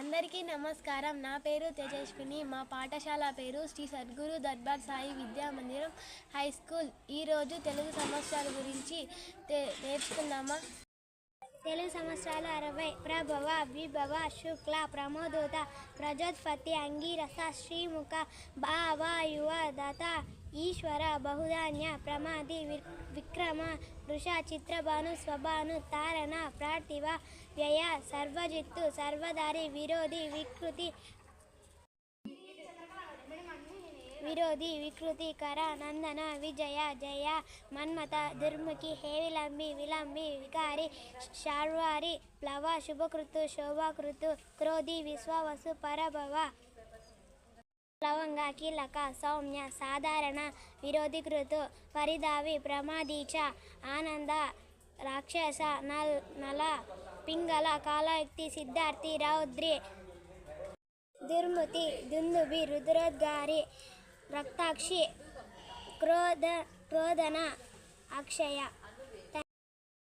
అందరికీ నమస్కారం. నా పేరు తేజస్విని. మా పాఠశాల పేరు శ్రీ సద్గురు దర్బార్ సాయి విద్యా మందిరం హై స్కూల్. ఈరోజు తెలుగు సంవత్సరాల గురించి నేర్చుకుందామా? తెలుగు సంవత్సరాలు 60. ప్రభవ, విభవ, శుక్ల, ప్రమోదోత, ప్రజోత్పత్తి, అంగీరస, శ్రీముఖ, భావ, యువ, దత, ఈశ్వర, బహుధాన్య, ప్రమాది, విక్రమ, వృష, చిత్రభాను, స్వభాను, తారణ, ప్రార్థివ, వ్యయ, సర్వజిత్తు, సర్వధారి, విరోధి, వికృతి, కర, నందన, విజయ, జయ, మన్మత, దుర్ముఖి, హేవిలంబి, విలంబి, వికారి, శార్వారి, ప్లవ, శుభకృతు, శోభాకృతు, క్రోధి, విశ్వావసు, పరభవ, లవంగ, కీలక, సౌమ్య, సాధారణ, విరోధికృతు, పరిధావి, ప్రమాదీచ, ఆనంద, రాక్షస, నల, పింగళ, కాలయుక్తి, సిద్ధార్థి, రౌద్రి, దుర్ముతి, దుందుబి, రుద్రోద్గారి, రక్తాక్షి, క్రోధన, అక్షయ.